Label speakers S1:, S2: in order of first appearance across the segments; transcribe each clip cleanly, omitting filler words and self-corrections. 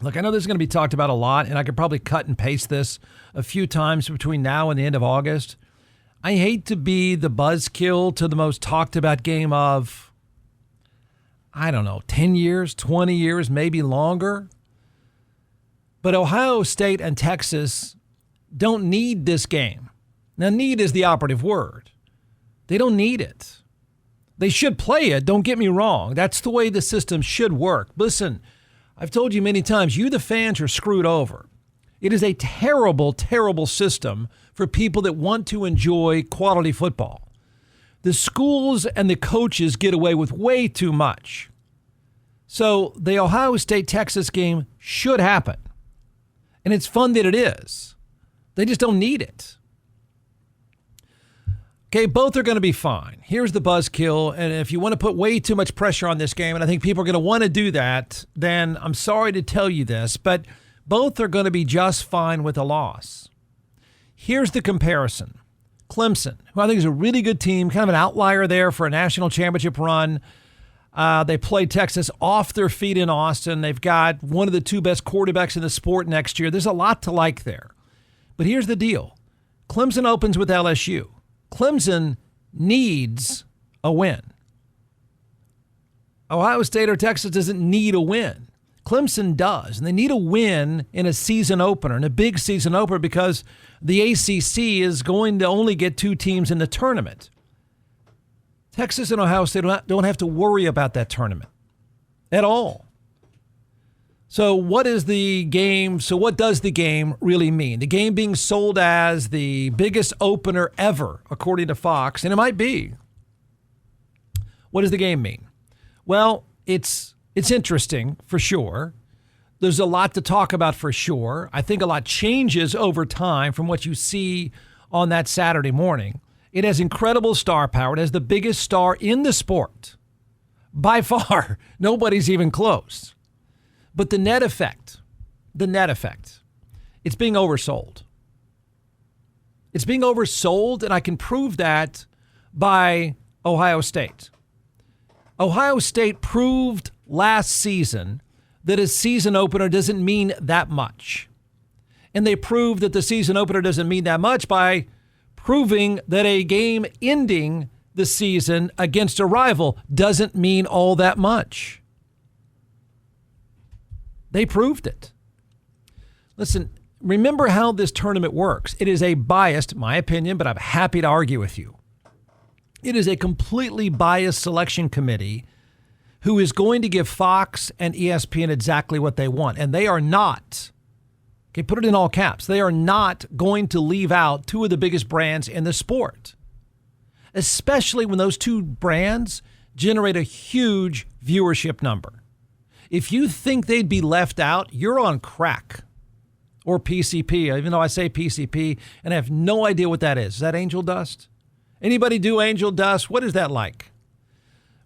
S1: Look, I know this is going to be talked about a lot, and I could probably cut and paste this a few times between now and the end of August. I hate to be the buzzkill to the most talked about game of, 10 years, 20 years, maybe longer. But Ohio State and Texas don't need this game. Now, need is the operative word. They don't need it. They should play it, don't get me wrong. That's the way the system should work. Listen, I've told you many times, you the fans are screwed over. It is a terrible, terrible system for people that want to enjoy quality football. The schools and the coaches get away with way too much. So the Ohio State-Texas game should happen. And it's fun that it is. They just don't need it. Okay, both are going to be fine. Here's the buzzkill. And if you want to put way too much pressure on this game, and I think people are going to want to do that, then I'm sorry to tell you this, but both are going to be just fine with a loss. Here's the comparison. Clemson, who I think is a really good team, kind of an outlier there for a national championship run. They played Texas off their feet in Austin. They've got one of the two best quarterbacks in the sport next year. There's a lot to like there. But here's the deal. Clemson opens with LSU. Clemson needs a win. Ohio State or Texas doesn't need a win. Clemson does, and they need a win in a season opener, in a big season opener, because the ACC is going to only get two teams in the tournament. Texas and Ohio State don't have to worry about that tournament at all. So what is the game? So what does the game really mean? The game being sold as the biggest opener ever, according to Fox, and it might be. What does the game mean? Well, it's interesting for sure. There's a lot to talk about for sure. I think a lot changes over time from what you see on that Saturday morning. It has incredible star power. It has the biggest star in the sport. By far, nobody's even close. But the net effect, it's being oversold. It's being oversold, and I can prove that by Ohio State. Ohio State proved last season that a season opener doesn't mean that much. And they proved that the season opener doesn't mean that much by proving that a game ending the season against a rival doesn't mean all that much. They proved it. Listen, remember how this tournament works. It is a biased, my opinion, but I'm happy to argue with you. It is a completely biased selection committee who is going to give Fox and ESPN exactly what they want. And they are not, okay, put it in all caps, they are not going to leave out two of the biggest brands in the sport, especially when those two brands generate a huge viewership number. If you think they'd be left out, you're on crack. Or PCP, even though I say PCP, and I have no idea what that is. Is that angel dust? Anybody do angel dust? What is that like?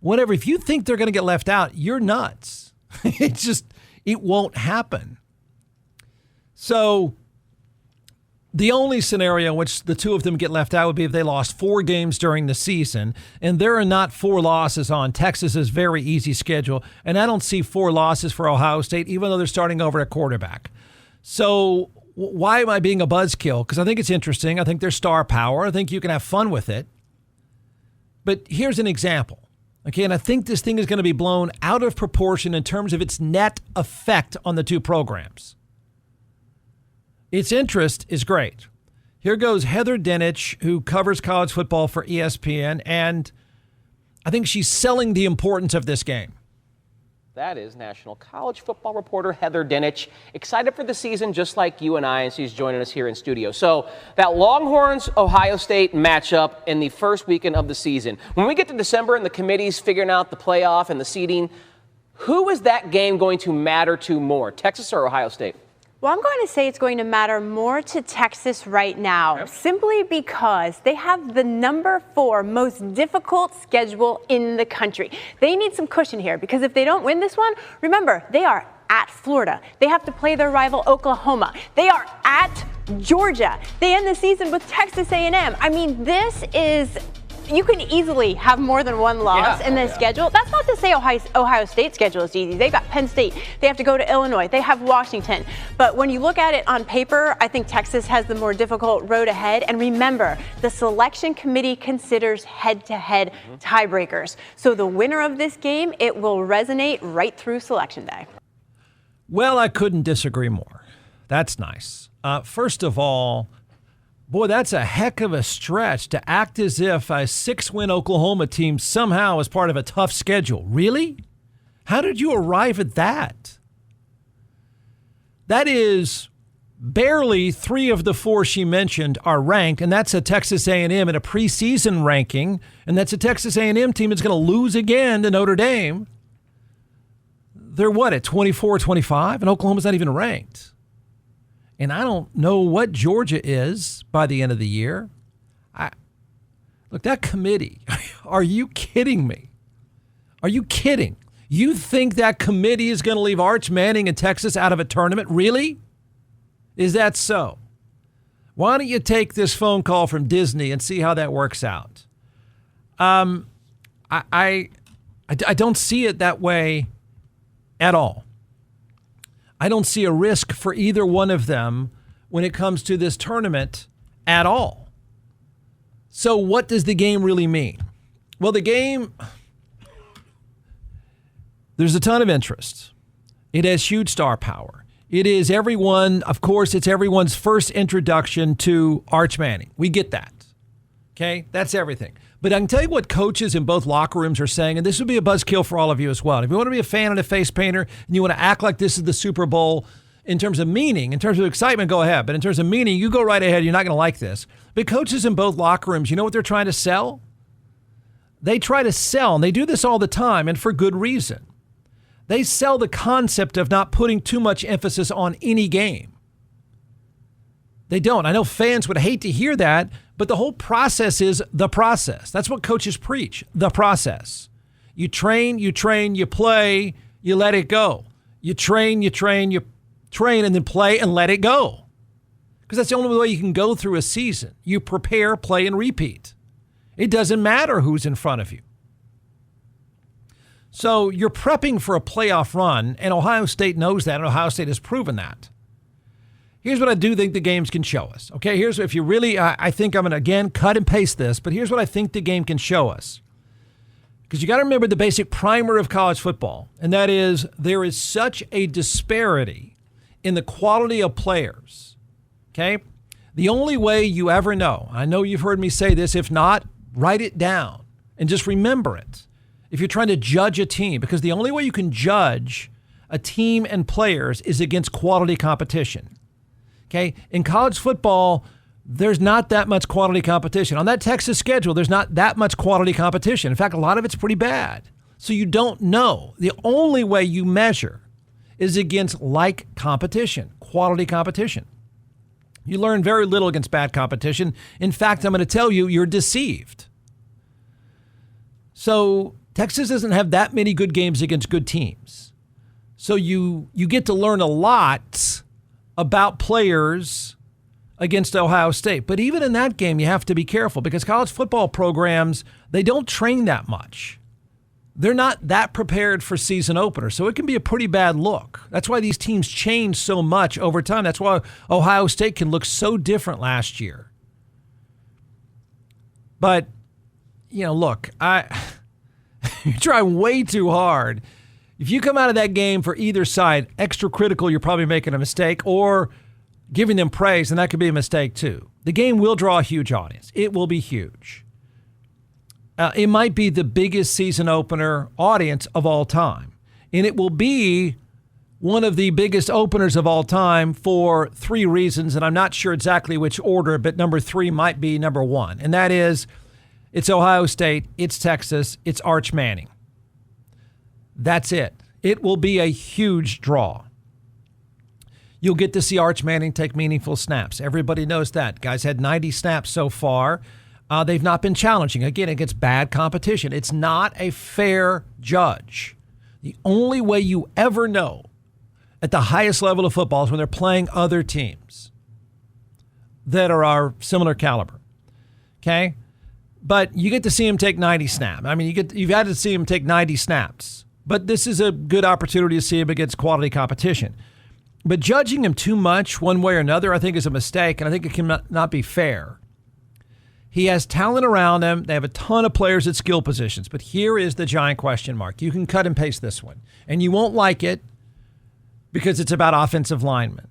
S1: Whatever. If you think they're going to get left out, you're nuts. It won't happen. So the only scenario in which the two of them get left out would be if they lost 4 games during the season. And there are not 4 losses on Texas's very easy schedule. And I don't see 4 losses for Ohio State, even though they're starting over at quarterback. So why am I being a buzzkill? Because I think it's interesting. I think there's star power. I think you can have fun with it. But here's an example. Okay, and I think this thing is going to be blown out of proportion in terms of its net effect on the two programs. Its interest is great. Here goes Heather Dinich, who covers college football for ESPN, and I think she's selling the importance of this game.
S2: That is national college football reporter Heather Dinich, excited for the season just like you and I, and she's joining us here in studio. So that Longhorns-Ohio State matchup in the first weekend of the season. When we get to December and the committee's figuring out the playoff and the seeding, who is that game going to matter to more, Texas or Ohio State?
S3: Well, I'm going to say it's going to matter more to Texas right now, simply because they have the number 4 most difficult schedule in the country. They need some cushion here, because if they don't win this one, remember, they are at Florida. They have to play their rival Oklahoma. They are at Georgia. They end the season with Texas A&M. I mean, this is you can easily have more than one loss in this schedule. That's not to say Ohio State's schedule is easy. They've got Penn State. They have to go to Illinois. They have Washington. But when you look at it on paper, I think Texas has the more difficult road ahead. And remember, the selection committee considers head-to-head tiebreakers. So the winner of this game, it will resonate right through Selection Day.
S1: Well, I couldn't disagree more. That's nice. First of all, boy, that's a heck of a stretch to act as if a 6-win Oklahoma team somehow is part of a tough schedule. Really? How did you arrive at that? That is barely 3 of the 4 she mentioned are ranked, and that's a Texas A&M in a preseason ranking, and that's a Texas A&M team that's going to lose again to Notre Dame. They're what, at 24-25? And Oklahoma's not even ranked. And I don't know what Georgia is by the end of the year. Look, that committee, are you kidding me? Are you kidding? You think that committee is going to leave Arch Manning and Texas out of a tournament? Really? Is that so? Why don't you take this phone call from Disney and see how that works out? I don't see it that way at all. I don't see a risk for either one of them when it comes to this tournament at all. So what does the game really mean? Well, the game, there's a ton of interest. It has huge star power. It is it's everyone's first introduction to Arch Manning. We get that. Okay? That's everything. But I can tell you what coaches in both locker rooms are saying, and this would be a buzzkill for all of you as well. If you want to be a fan and a face painter, and you want to act like this is the Super Bowl in terms of meaning, in terms of excitement, go ahead. But in terms of meaning, you go right ahead. You're not going to like this. But coaches in both locker rooms, you know what they're trying to sell? They try to sell, and they do this all the time, and for good reason. They sell the concept of not putting too much emphasis on any game. They don't. I know fans would hate to hear that, but the whole process is the process. That's what coaches preach, the process. You train, you play, you let it go. You train, and then play and let it go. Because that's the only way you can go through a season. You prepare, play, and repeat. It doesn't matter who's in front of you. So you're prepping for a playoff run, and Ohio State knows that, and Ohio State has proven that. Here's what I do think the games can show us. Okay, here's if you really, I think I'm going to, again, cut and paste this, but here's what I think the game can show us. Because you got to remember the basic primer of college football, and that is there is such a disparity in the quality of players. Okay? The only way you ever know, I know you've heard me say this, if not, write it down and just remember it. If you're trying to judge a team, because the only way you can judge a team and players is against quality competition. Okay, in college football, there's not that much quality competition. On that Texas schedule, there's not that much quality competition. In fact, a lot of it's pretty bad. So you don't know. The only way you measure is against like competition, quality competition. You learn very little against bad competition. In fact, I'm going to tell you, you're deceived. So Texas doesn't have that many good games against good teams. So you get to learn a lot about players against Ohio State. But even in that game, you have to be careful because college football programs, they don't train that much. They're not that prepared for season openers, so it can be a pretty bad look. That's why these teams change so much over time. That's why Ohio State can look so different last year. But, look, you try way too hard. If you come out of that game for either side extra critical, you're probably making a mistake, or giving them praise, and that could be a mistake too. The game will draw a huge audience. It will be huge. It might be the biggest season opener audience of all time. And it will be one of the biggest openers of all time for 3 reasons, and I'm not sure exactly which order, but number 3 might be number 1. And that is, it's Ohio State, it's Texas, it's Arch Manning. That's it. It will be a huge draw. You'll get to see Arch Manning take meaningful snaps. Everybody knows that. Guys had 90 snaps so far. They've not been challenging. Again, against bad competition. It's not a fair judge. The only way you ever know at the highest level of football is when they're playing other teams that are our similar caliber. Okay? But you get to see him take 90 snaps. I mean, you've had to see him take 90 snaps. But this is a good opportunity to see him against quality competition. But judging him too much one way or another, I think, is a mistake, and I think it can not be fair. He has talent around him. They have a ton of players at skill positions. But here is the giant question mark. You can cut and paste this one, and you won't like it because it's about offensive linemen.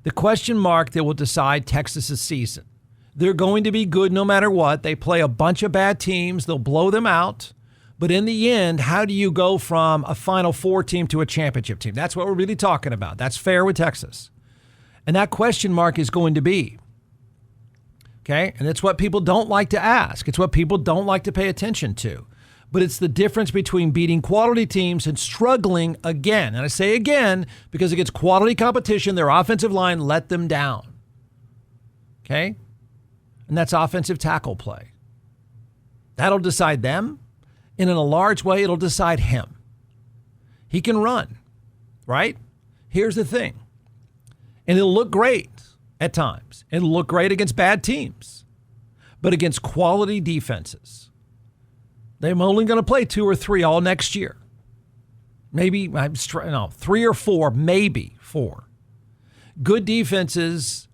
S1: The question mark that will decide Texas's season. They're going to be good no matter what. They play a bunch of bad teams. They'll blow them out. But in the end, how do you go from a Final Four team to a championship team? That's what we're really talking about. That's fair with Texas. And that question mark is going to be, okay? And it's what people don't like to ask. It's what people don't like to pay attention to. But it's the difference between beating quality teams and struggling again. And I say again because against quality competition, their offensive line let them down. Okay? And that's offensive tackle play. That'll decide them. And in a large way, it'll decide him. He can run, right? Here's the thing. And it'll look great at times. It'll look great against bad teams. But against quality defenses, they're only going to play 2 or 3 all next year. Maybe, 3 or 4, maybe 4. Good defenses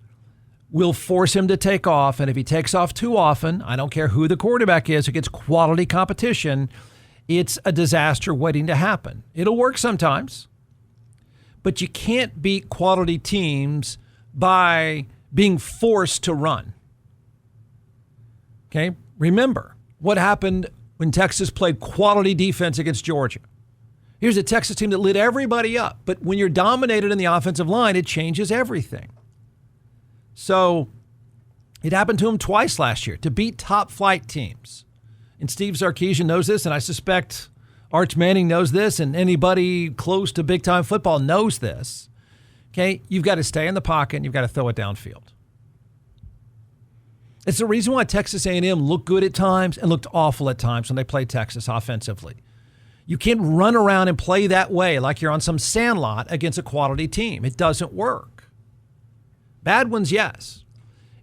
S1: will force him to take off, and if he takes off too often, I don't care who the quarterback is, against quality competition, it's a disaster waiting to happen. It'll work sometimes, but you can't beat quality teams by being forced to run. Okay? Remember what happened when Texas played quality defense against Georgia. Here's a Texas team that lit everybody up, but when you're dominated in the offensive line, it changes everything. So it happened to him twice last year to beat top flight teams. And Steve Sarkisian knows this, and I suspect Arch Manning knows this, and anybody close to big-time football knows this. Okay, you've got to stay in the pocket, and you've got to throw it downfield. It's the reason why Texas A&M looked good at times and looked awful at times when they played Texas offensively. You can't run around and play that way like you're on some sandlot against a quality team. It doesn't work. Bad ones, yes.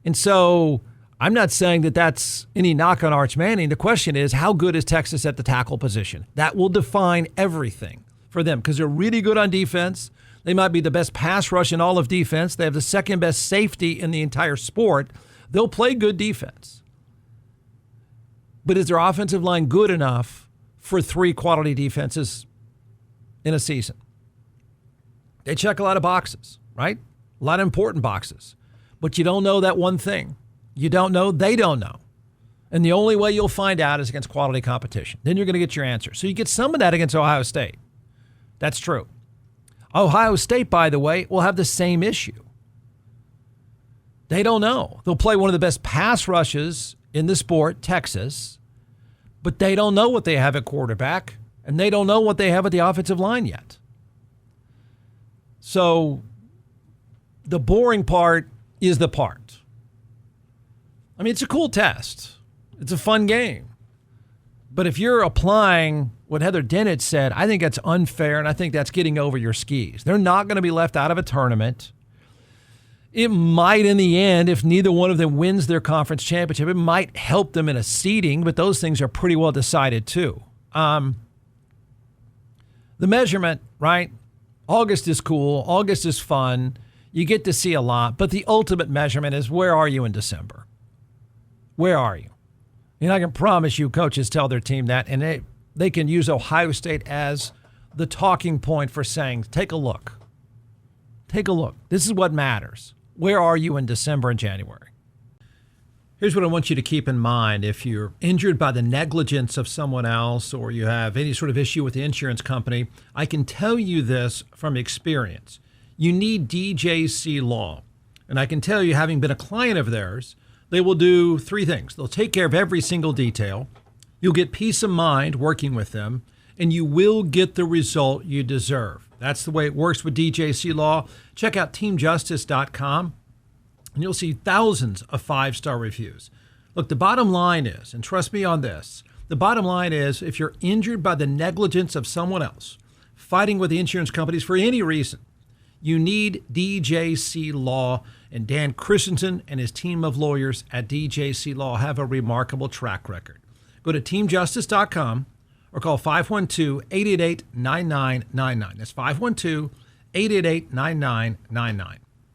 S1: And so I'm not saying that that's any knock on Arch Manning. The question is, how good is Texas at the tackle position? That will define everything for them because they're really good on defense. They might be the best pass rush in all of defense. They have the second best safety in the entire sport. They'll play good defense. But is their offensive line good enough for 3 quality defenses in a season? They check a lot of boxes, right? A lot of important boxes. But you don't know that one thing. You don't know, they don't know. And the only way you'll find out is against quality competition. Then you're going to get your answer. So you get some of that against Ohio State. That's true. Ohio State, by the way, will have the same issue. They don't know. They'll play one of the best pass rushes in the sport, Texas, but they don't know what they have at quarterback, and they don't know what they have at the offensive line yet. So the boring part is the part. I mean, it's a cool test. It's a fun game. But if you're applying what Heather Dinich said, I think that's unfair, and I think that's getting over your skis. They're not going to be left out of a tournament. It might, in the end, if neither one of them wins their conference championship, it might help them in a seeding, but those things are pretty well decided, too. The measurement, right? August is cool. August is fun. You get to see a lot, but the ultimate measurement is where are you in December? Where are you? And I can promise you coaches tell their team that, and they can use Ohio State as the talking point for saying, take a look. Take a look. This is what matters. Where are you in December and January? Here's what I want you to keep in mind. If you're injured by the negligence of someone else or you have any sort of issue with the insurance company, I can tell you this from experience. You need DJC Law. And I can tell you, having been a client of theirs, they will do 3 things. They'll take care of every single detail. You'll get peace of mind working with them, and you will get the result you deserve. That's the way it works with DJC Law. Check out teamjustice.com, and you'll see thousands of 5-star reviews. Look, the bottom line is, and trust me on this, the bottom line is if you're injured by the negligence of someone else, fighting with the insurance companies for any reason, You need DJC Law, and Dan Christensen and his team of lawyers at DJC Law have a remarkable track record. Go to teamjustice.com or call 512-888-9999. That's 512-888-9999.